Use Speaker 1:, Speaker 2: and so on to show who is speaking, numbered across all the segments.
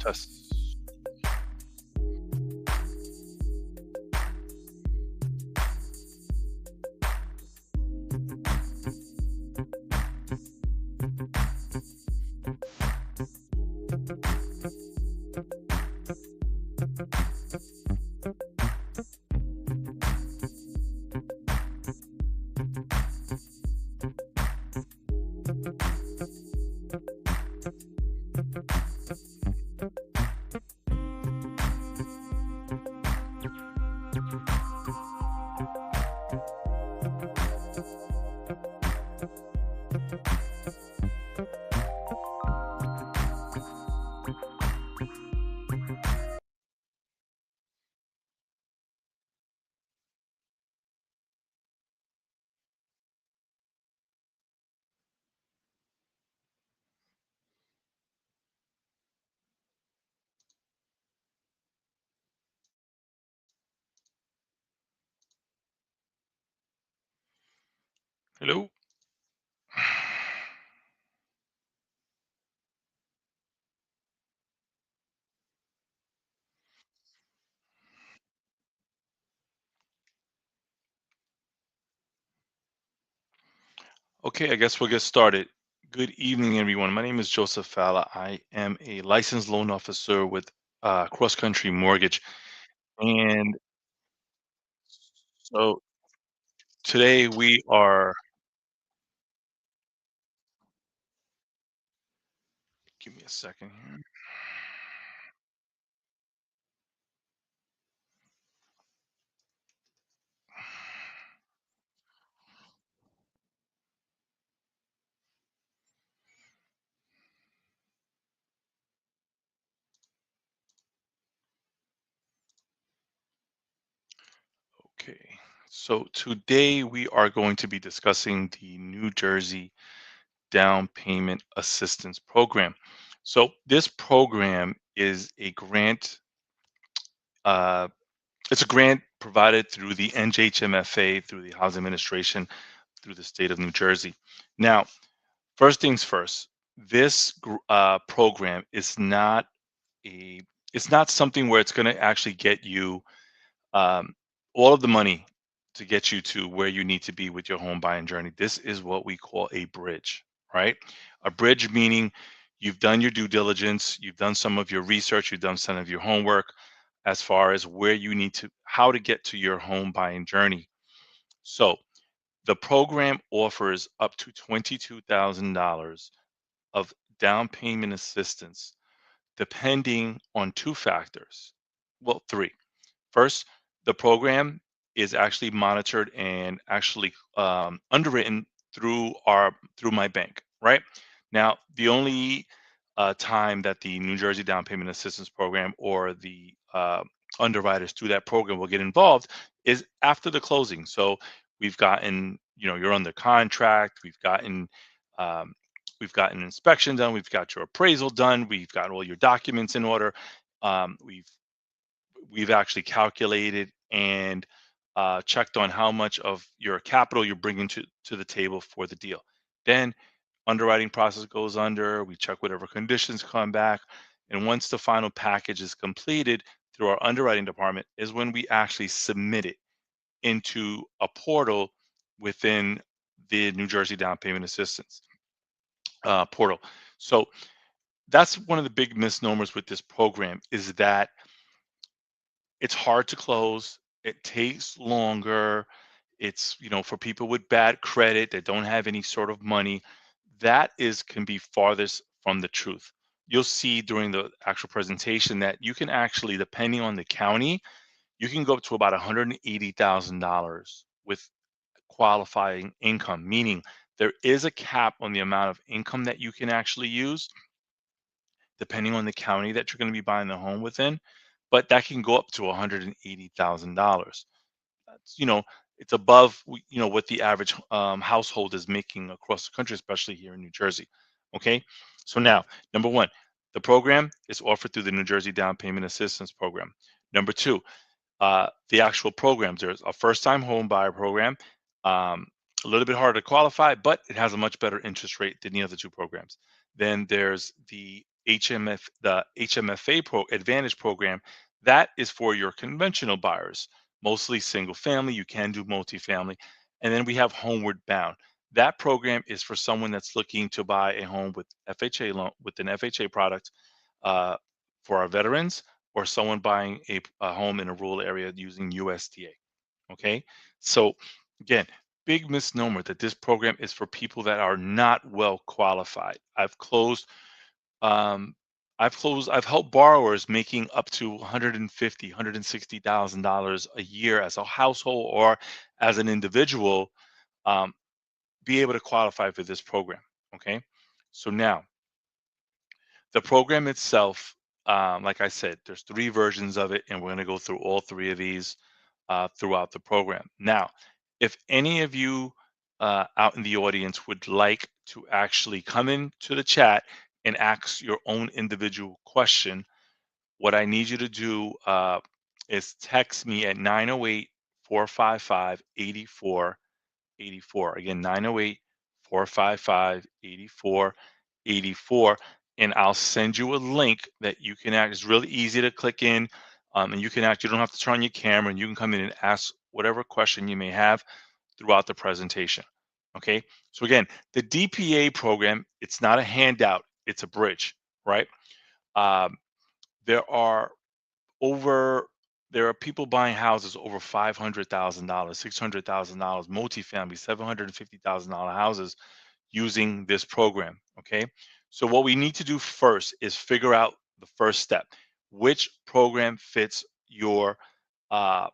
Speaker 1: Test. Hello. Okay, I guess we'll get started. Good evening, everyone. My name is Joseph Falla. I am a licensed loan officer with Cross Country Mortgage. And so today we are, give me a second here. Okay, so today we are going to be discussing the New Jersey Down Payment Assistance Program. So this program is a grant, uh, it's a grant provided through the NJHMFA, through the Housing Administration, through the state of New Jersey. Now, first things first, this program is not a, it's not something where it's going to actually get you um, all of the money to get you to where you need to be with your home buying journey. This is what we call a bridge, right? A bridge meaning you've done your due diligence, you've done some of your research, you've done some of your homework as far as where you need to, how to get to your home buying journey. So the program offers up to $22,000 of down payment assistance depending on two factors. Well, three. First, the program is actually monitored and actually underwritten through my bank. Right now, the only time that the New Jersey Down Payment Assistance Program or the underwriters through that program will get involved is after the closing. So we've gotten, you're under contract. Um, we've gotten inspection done. We've got your appraisal done. We've got all your documents in order. We've actually calculated and checked on how much of your capital you're bringing to the table for the deal. Then underwriting process goes under. We check whatever conditions come back, and once the final package is completed through our underwriting department, is when we actually submit it into a portal within the New Jersey Down Payment Assistance portal. So that's one of the big misnomers with this program is that it's hard to close. It takes longer. It's, for people with bad credit that don't have any sort of money, that is can be farthest from the truth. You'll see during the actual presentation that you can actually, depending on the county, you can go up to about $180,000 with qualifying income, meaning there is a cap on the amount of income that you can actually use, depending on the county that you're going to be buying the home within. But that can go up to $180,000. That's, it's above, what the average household is making across the country, especially here in New Jersey. Okay. So now, number one, the program is offered through the New Jersey Down Payment Assistance Program. Number two, the actual programs. There's a first-time home buyer program, a little bit harder to qualify, but it has a much better interest rate than the other two programs. Then there's the HMFA Advantage program. That is for your conventional buyers, mostly single family. You can do multifamily. And then we have Homeward Bound. That program is for someone that's looking to buy a home with FHA loan with an FHA product, uh, for our veterans, or someone buying a home in a rural area using USDA. Okay. So again, big misnomer that this program is for people that are not well qualified. Um, I've helped borrowers making up to 150, $160,000 a year as a household or as an individual, um, be able to qualify for this program. Okay. So now the program itself, like I said, there's three versions of it, and we're going to go through all three of these throughout the program. Now, if any of you out in the audience would like to actually come into the chat and ask your own individual question, what I need you to do is text me at 908-455-8484. Again, 908-455-8484. And I'll send you a link that you can act. It's really easy to click in, and you can act. You don't have to turn on your camera, and you can come in and ask whatever question you may have throughout the presentation. Okay. So again, the DPA program, it's not a handout, it's a bridge, right? Um, there are over there are people buying houses over $500,000, $600,000, multifamily, $750,000 houses using this program. Okay. So what we need to do first is figure out the first step. Which program fits your uh,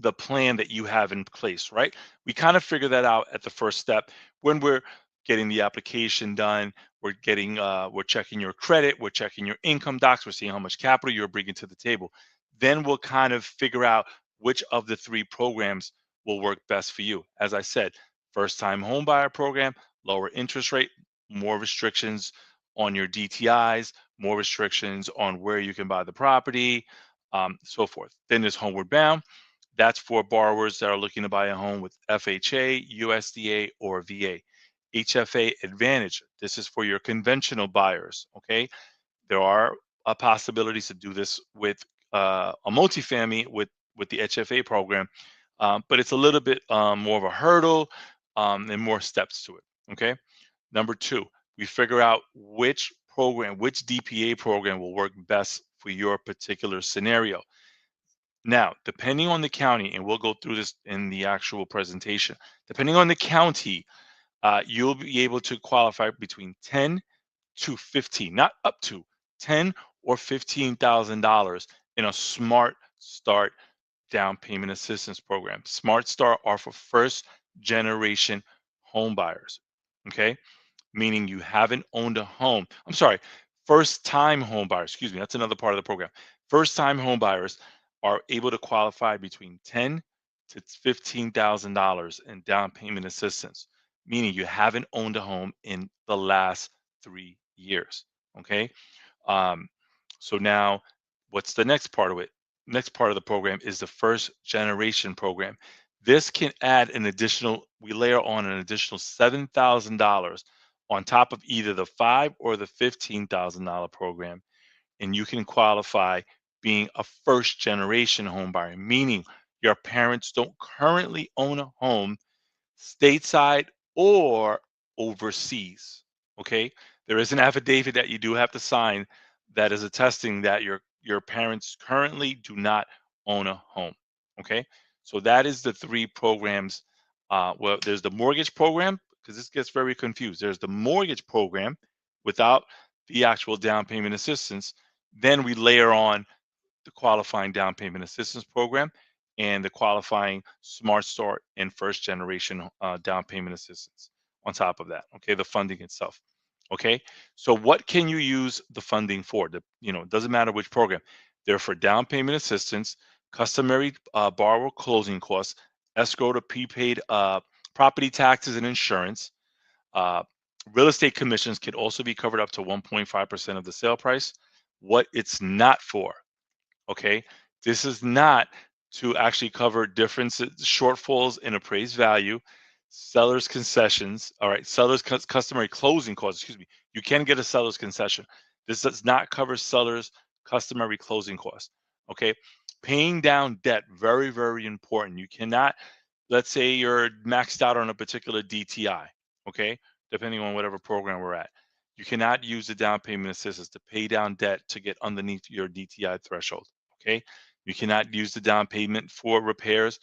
Speaker 1: the plan that you have in place, right? We kind of figure that out at the first step when we're getting the application done. We're checking your credit, we're checking your income docs, we're seeing how much capital you're bringing to the table. Then we'll kind of figure out which of the three programs will work best for you. As I said, first time home buyer program, lower interest rate, more restrictions on your DTIs, more restrictions on where you can buy the property, so forth. Then there's Homeward Bound. That's for borrowers that are looking to buy a home with FHA, USDA, or VA. HFA Advantage. This is for your conventional buyers. Okay, there are possibilities to do this with a multifamily with the HFA program, but it's a little bit more of a hurdle, and more steps to it. Okay. Number two, we figure out which DPA program will work best for your particular scenario. Now, depending on the county, and we'll go through this in the actual presentation, depending on the county, you'll be able to qualify between 10 to 15, not up to 10 or $15,000 in a Smart Start down payment assistance program. Smart Start are for first generation home buyers. Okay, meaning you haven't owned a home. I'm sorry, first time home buyers, excuse me, that's another part of the program. First time home buyers are able to qualify between 10 to $15,000 in down payment assistance, meaning you haven't owned a home in the last 3 years. Okay. Um, so now what's the next part of it? Next part of the program is the first generation program. This can add we layer on an additional $7,000 on top of either the five or the $15,000 program, and you can qualify being a first generation home buyer, meaning your parents don't currently own a home stateside or overseas. Okay, there is an affidavit that you do have to sign that is attesting that your parents currently do not own a home. Okay, so that is the three programs. Well, there's the mortgage program, because this gets very confused. There's the mortgage program without the actual down payment assistance. Then we layer on the qualifying down payment assistance program. and the qualifying Smart Start and first generation down payment assistance on top of that. Okay, the funding itself. Okay, so what can you use the funding for? It doesn't matter which program. They're for down payment assistance, customary borrower closing costs, escrow to prepaid property taxes and insurance. Uh, Real estate commissions can also be covered up to 1.5% of the sale price. What it's not for, okay? This is not to actually cover differences, shortfalls in appraised value, seller's concessions, all right, customary closing costs, excuse me. You can get a seller's concession. This does not cover seller's customary closing costs, okay? Paying down debt, very, very important. You cannot, let's say you're maxed out on a particular DTI, okay? Depending on whatever program we're at. You cannot use the down payment assistance to pay down debt to get underneath your DTI threshold. Okay. You cannot use the down payment for repairs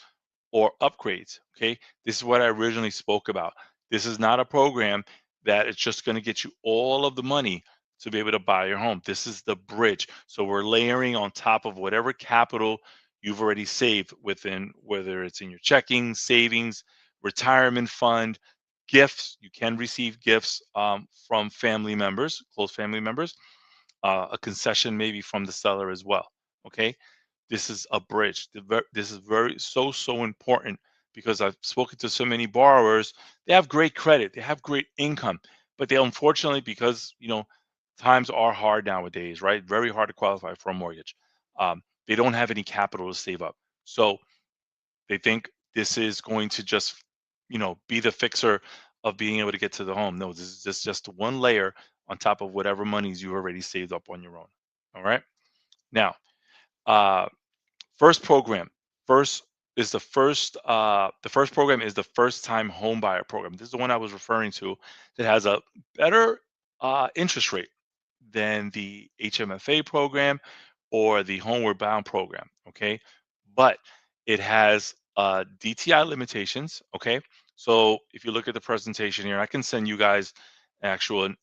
Speaker 1: or upgrades. Okay. This is what I originally spoke about. This is not a program that it's just going to get you all of the money to be able to buy your home. This is the bridge. So we're layering on top of whatever capital you've already saved within, whether it's in your checking, savings, retirement fund, gifts. You can receive gifts from family members, close family members, a concession maybe from the seller as well. Okay, this is a bridge. This is very so important because I've spoken to so many borrowers. They have great credit, they have great income, but they unfortunately, because times are hard nowadays, right? Very hard to qualify for a mortgage. They don't have any capital to save up, so they think this is going to just be the fixer of being able to get to the home. No, this is just one layer on top of whatever monies you already saved up on your own. All right. Now, uh, first program. First is the first program is the first time home buyer program. This is the one I was referring to that has a better interest rate than the HMFA program or the Homeward Bound program. Okay. But it has DTI limitations. Okay. So if you look at the presentation here, I can send you guys actual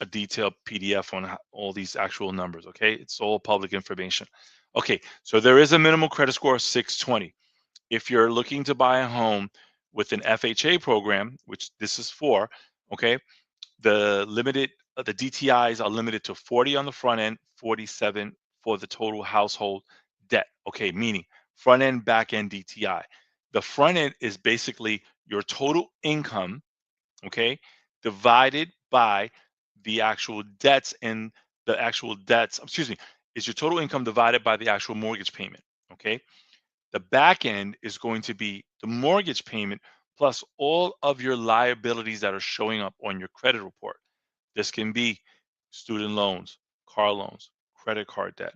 Speaker 1: a detailed PDF on all these actual numbers. Okay, it's all public information. Okay, so there is a minimal credit score of 620. If you're looking to buy a home with an FHA program, which this is for, okay, the DTIs are limited to 40 on the front end, 47 for the total household debt. Okay, meaning front end, back end DTI. The front end is basically your total income, okay, divided by the actual debts, and the actual debts, excuse me, is your total income divided by the actual mortgage payment, okay? The back end is going to be the mortgage payment plus all of your liabilities that are showing up on your credit report. This can be student loans, car loans, credit card debt,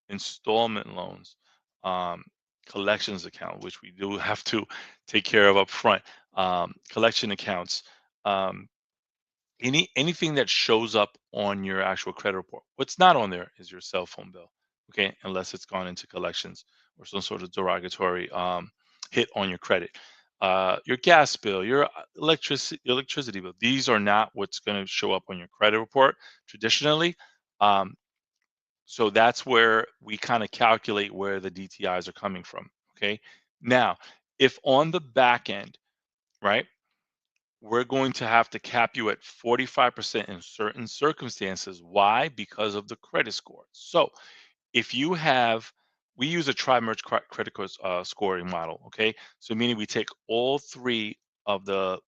Speaker 1: installment loans, um, collections account, which we do have to take care of up front, collection accounts, um, anything that shows up on your actual credit report. What's not on there is your cell phone bill, okay, unless it's gone into collections or some sort of derogatory hit on your credit. Your gas bill, your electricity bill. These are not what's going to show up on your credit report traditionally. Um, so that's where we kind of calculate where the DTIs are coming from. Okay. Now, if on the back end, right, we're going to have to cap you at 45% in certain circumstances. Why? Because of the credit score. So if you have, we use a tri-merge credit scoring model, okay? So meaning we take all three of the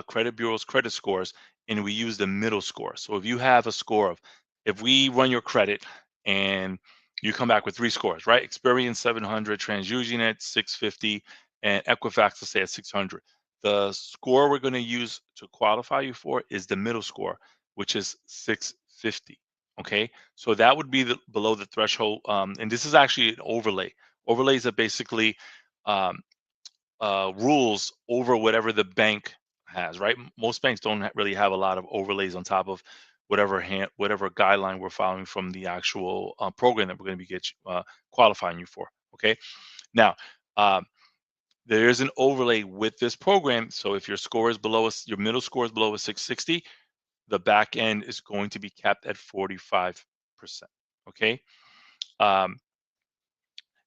Speaker 1: credit bureau's credit scores and we use the middle score. So if you have a score of, if we run your credit and you come back with three scores, right? Experian 700, TransUnion at 650, and Equifax, let's say at 600. The score we're going to use to qualify you for is the middle score, which is 650. Okay, so that would be below the threshold, and this is actually an overlay. Overlays are basically um, rules over whatever the bank has, right? Most banks don't really have a lot of overlays on top of whatever guideline we're following from the actual program that we're going to be qualifying you for. Okay, now um, there is an overlay with this program. So if your score is below your middle score is below a 660, the back end is going to be capped at 45%. Okay. Um,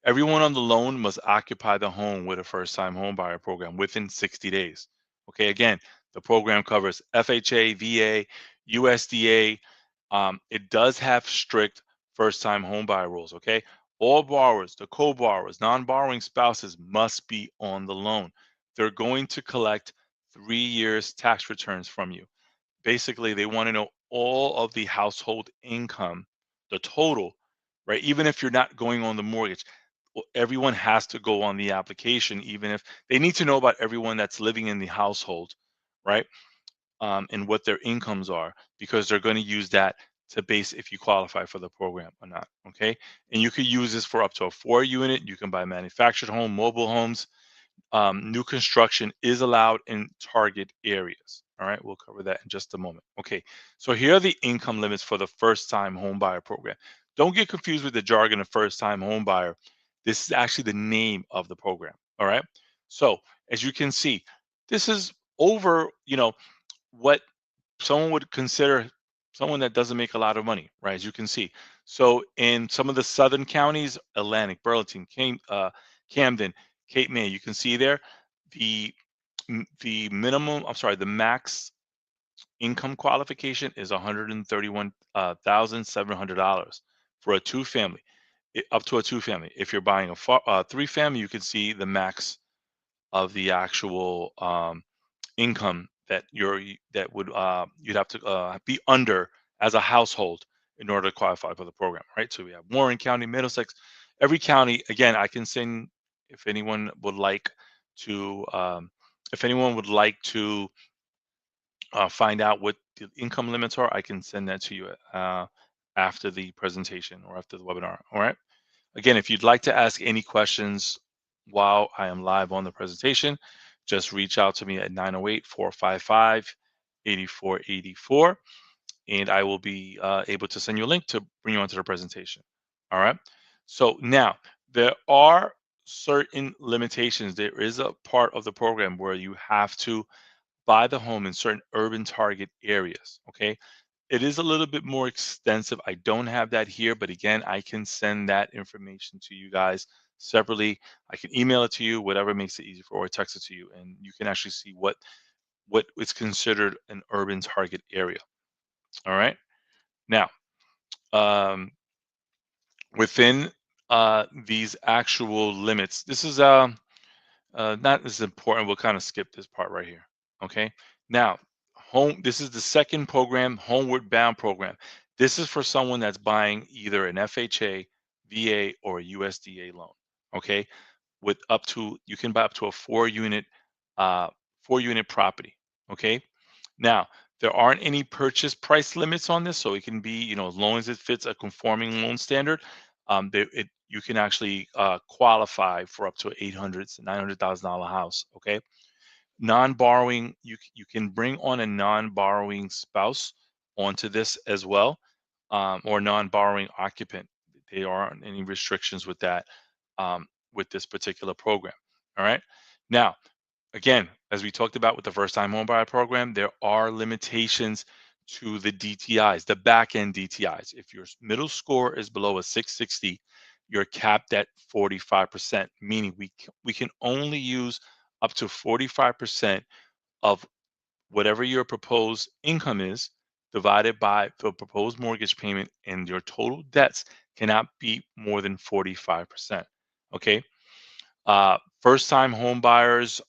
Speaker 1: Everyone on the loan must occupy the home with a first-time home buyer program within 60 days. Okay, again, the program covers FHA, VA, USDA. It does have strict first-time home buyer rules. Okay, all borrowers, the co-borrowers, non-borrowing spouses must be on the loan. They're going to collect 3 years tax returns from you. Basically, they want to know all of the household income, the total, right? Even if you're not going on the mortgage, everyone has to go on the application, even if they need to know about everyone that's living in the household, right? And what their incomes are, because they're going to use that to base if you qualify for the program or not. Okay. And you could use this for up to a 4 unit. You can buy manufactured home, mobile homes. New construction is allowed in target areas. All right, we'll cover that in just a moment. Okay, so here are the income limits for the first time home buyer program. Don't get confused with the jargon of first time home buyer. This is actually the name of the program. All right, so as you can see, this is over, what someone would consider someone that doesn't make a lot of money, right? As you can see. So in some of the southern counties, Atlantic, Burlington, Camden, Cape May, you can see there the the minimum, I'm sorry, the max income qualification is $131,700 for a two family, up to a two family. If you're buying a three family, you can see the max of the actual income that would you'd have to be under as a household in order to qualify for the program, right? So we have Warren County, Middlesex, every county. Again, I can send if anyone would like to find out what the income limits are. I can send that to you after the presentation or after the webinar. All right. Again, if you'd like to ask any questions while I am live on the presentation, just reach out to me at 908-455-8484, and I will be able to send you a link to bring you onto the presentation. All right. So now there are certain limitations. There is a part of the program where you have to buy the home in certain urban target areas. Okay, it is a little bit more extensive. I don't have that here, but again, I can send that information to you guys separately. I can email it to you, whatever makes it easy for, or text it to you, and you can actually see what is considered an urban target area. All right. Now, um, within these actual limits, this is not as important. We'll kind of skip this part right here. Okay. Now, this is the second program, Homeward Bound program. This is for someone that's buying either an FHA, VA, or a USDA loan. Okay. With you can buy up to a 4 unit, 4 unit property. Okay. Now, there aren't any purchase price limits on this, so it can be, as long as it fits a conforming loan standard, you can actually qualify for up to 800 to $900,000 house. Okay, non-borrowing, you can bring on a non-borrowing spouse onto this as well, or non-borrowing occupant. There aren't any restrictions with that, with this particular program. All right, now again, as we talked about with the first time homebuyer program, there are limitations to the DTIs, the back end DTIs. If your middle score is below a 660, you're capped at 45%, meaning we can only use up to 45% of whatever your proposed income is divided by the proposed mortgage payment, and your total debts cannot be more than 45%. Okay. First time home buyers,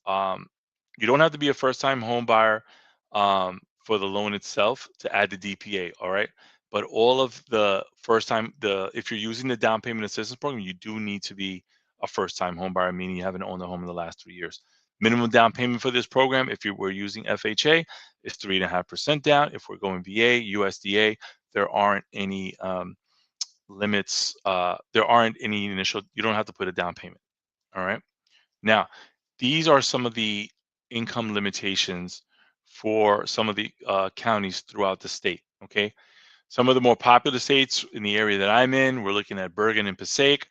Speaker 1: you don't have to be a first time home buyer for the loan itself to add the DPA, all right? But all of the if you're using the down payment assistance program, you do need to be a first time home buyer, meaning you haven't owned a home in the last 3 years. Minimum down payment for this program, if you were using FHA, is 3.5% down. If we're going VA, USDA, there aren't any limits. There aren't any initial, you don't have to put a down payment. All right. Now, these are some of the income limitations for some of the counties throughout the state. Okay. Some of the more popular states in the area that I'm in, we're looking at Bergen and Passaic.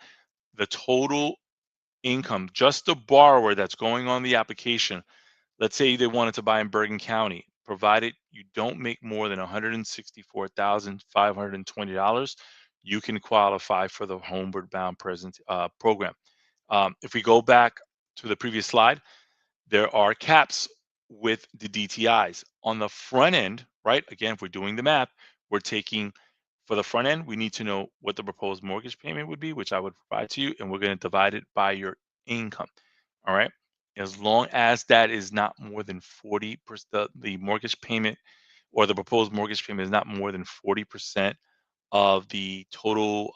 Speaker 1: The total income, just the borrower that's going on the application, let's say they wanted to buy in Bergen County, provided you don't make more than $164,520, you can qualify for the Homeward Bound present program. If we go back to the previous slide, there are caps with the DTIs on the front end, right? Again, if we're doing the math, we're taking for the front end, we need to know what the proposed mortgage payment would be, which I would provide to you, and we're going to divide it by your income. All right. As long as that is not more than 40%, the mortgage payment or the proposed mortgage payment is not more than 40% of the total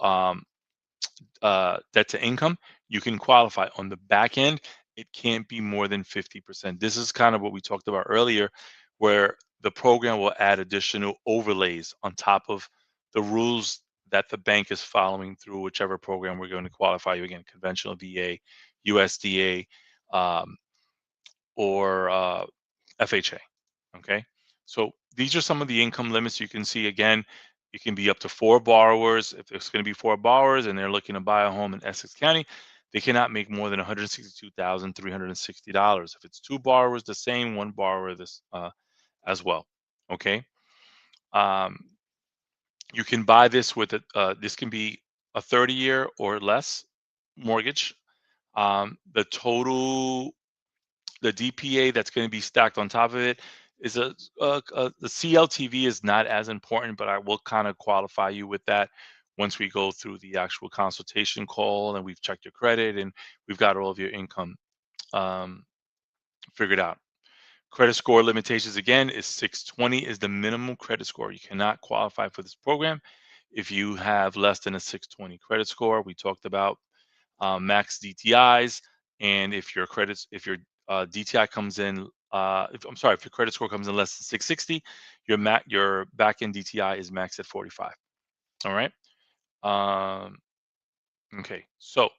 Speaker 1: debt to income, you can qualify. On the back end, it can't be more than 50%. This is kind of what we talked about earlier, where the program will add additional overlays on top of the rules that the bank is following through whichever program we're going to qualify you again, conventional VA, USDA, um, or FHA. Okay. So these are some of the income limits you can see. Again, it can be up to 4 borrowers. If there's going to be 4 borrowers and they're looking to buy a home in Essex County, they cannot make more than $162,360. If it's 2 borrowers, the same, 1 borrower this as well. Okay. Um, you can buy this with it. This can be a 30-year or less mortgage. The total the DPA that's going to be stacked on top of it is the CLTV is not as important, but I will kind of qualify you with that once we go through the actual consultation call and we've checked your credit and we've got all of your income um, figured out. Credit score limitations again is 620 is the minimum credit score. You cannot qualify for this program if you have less than a 620 credit score. We talked about max DTIs, and if your DTI comes in, if your credit score comes in less than 660, your back end DTI is maxed at 45. All right. Um, okay. So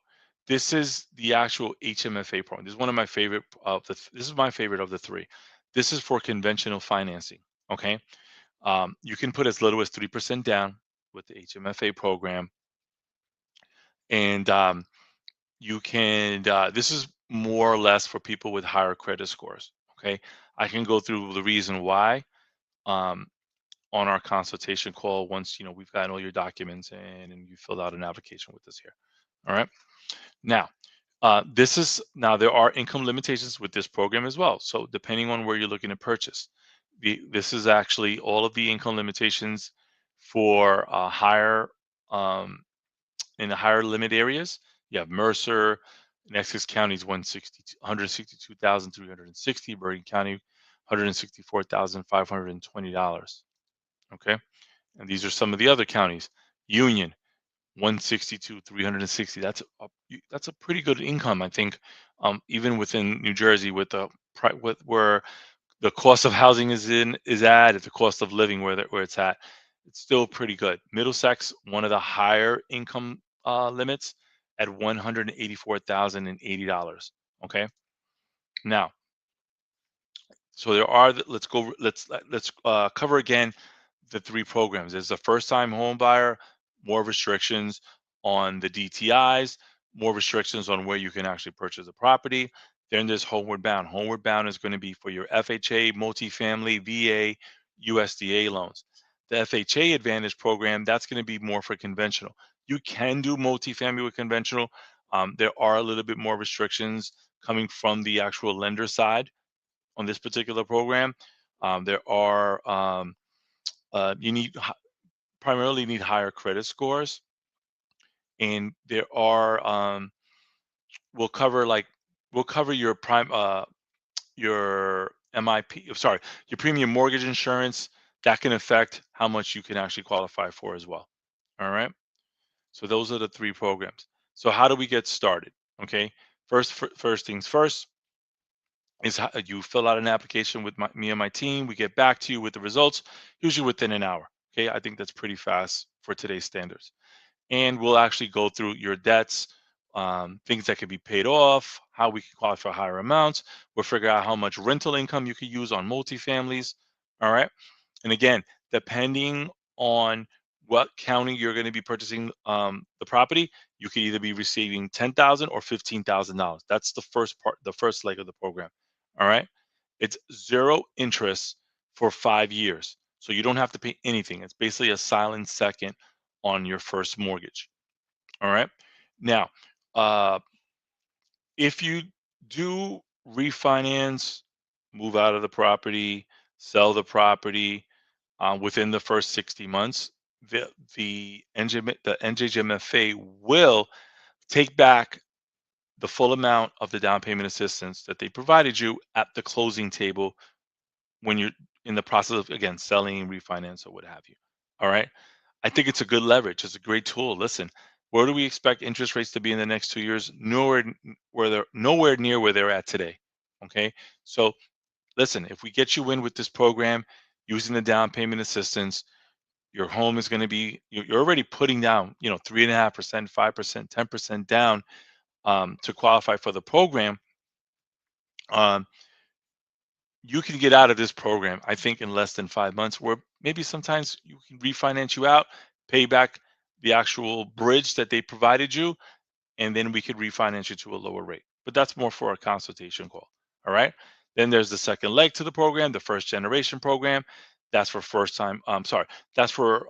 Speaker 1: this is the actual HMFA program. This is one of my favorite of this is my favorite of the three. This is for conventional financing. Okay. You can put as little as 3% down with the HMFA program, and you can this is more or less for people with higher credit scores. Okay, I can go through the reason why um, on our consultation call once we've gotten all your documents in and you filled out an application with us here. All right. Now there are income limitations with this program as well, so depending on where you're looking to purchase, this is actually all of the income limitations for higher um, in the higher limit areas. You have Mercer, in Essex County is 162,360, Bergen County, $164,520. Okay, and these are some of the other counties. Union, 162,360. That's a pretty good income, I think, even within New Jersey with with where the cost of housing is at the cost of living where it's at. It's still pretty good. Middlesex, one of the higher income limits at $184,080. Okay. Now, so there are. Let's go. Let's cover again the three programs. There's a first-time home buyer, more restrictions on the DTIs, more restrictions on where you can actually purchase a property. Then there's Homeward Bound. Homeward Bound is going to be for your FHA, multifamily, VA, USDA loans. The FHA Advantage program, that's going to be more for conventional. You can do multifamily with conventional. There are a little bit more restrictions coming from the actual lender side on this particular program. There are you primarily need higher credit scores, and there are we'll cover your your MIP, sorry, your premium mortgage insurance. That can affect how much you can actually qualify for as well. All right. So those are the three programs. So how do we get started? Okay. First things first is you fill out an application with me and my team. We get back to you with the results, usually within an hour. Okay. I think that's pretty fast for today's standards. And we'll actually go through your debts, things that could be paid off, how we can qualify for higher amounts. We'll figure out how much rental income you could use on multifamilies. All right. And again, depending on what county you're going to be purchasing the property, you could either be receiving $10,000 or $15,000. That's the first part, the first leg of the program. All right. It's zero interest for 5 years. So you don't have to pay anything. It's basically a silent second on your first mortgage. All right. Now, uh, if you do refinance, move out of the property, sell the property within the first 60 months, the NJHMFA will take back the full amount of the down payment assistance that they provided you at the closing table when you're in the process of, again, selling, refinance, or what have you. All right. I think it's a good leverage. It's a great tool. Listen, where do we expect interest rates to be in the next 2 years? Nowhere near where they're at today. Okay. So listen, if we get you in with this program using the down payment assistance, your home is going to be, you're already putting down, 3.5%, 5%, 10% down to qualify for the program. Um, you can get out of this program, I think, in less than 5 months, where maybe sometimes you can refinance you out, pay back the actual bridge that they provided you, and then we could refinance you to a lower rate. But that's more for a consultation call. All right. Then there's the second leg to the program, the first generation program. That's for first time. Sorry, that's for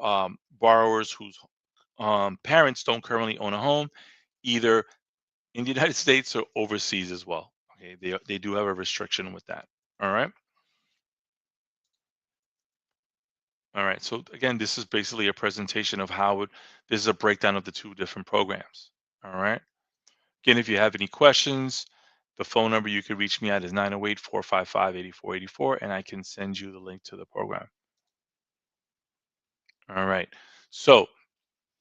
Speaker 1: borrowers whose parents don't currently own a home, either in the United States or overseas as well. Okay, they do have a restriction with that. All right. All right. So again, this is basically a presentation of how it, this is a breakdown of the two different programs. All right. Again, if you have any questions, the phone number you can reach me at is 908-455-8484, and I can send you the link to the program. All right. So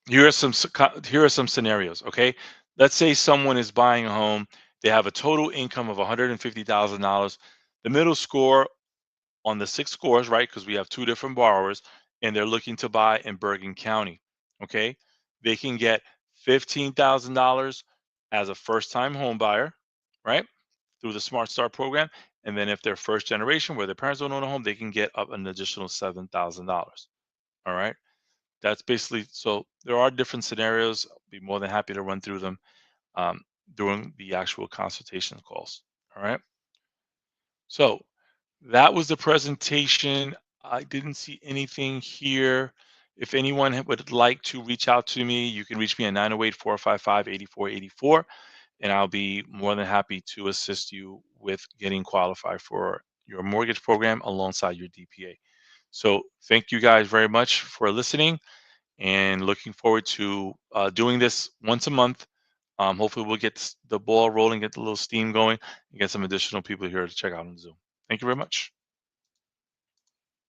Speaker 1: here are some scenarios. Okay. Let's say someone is buying a home. They have a total income of $150,000. The middle score on the six scores, right? Because we have two different borrowers, and they're looking to buy in Bergen County. Okay. They can get $15,000 as a first time home buyer, right? Through the Smart Start program. And then if they're first generation where their parents don't own a home, they can get up an additional $7,000. All right. That's basically, so there are different scenarios. I'll be more than happy to run through them um, during the actual consultation calls. All right. So that was the presentation. I didn't see anything here. If anyone would like to reach out to me, you can reach me at 908-455-8484, and I'll be more than happy to assist you with getting qualified for your mortgage program alongside your DPA. So thank you guys very much for listening, and looking forward to doing this once a month. Hopefully we'll get the ball rolling, get the little steam going, and get some additional people here to check out on Zoom. Thank you very much.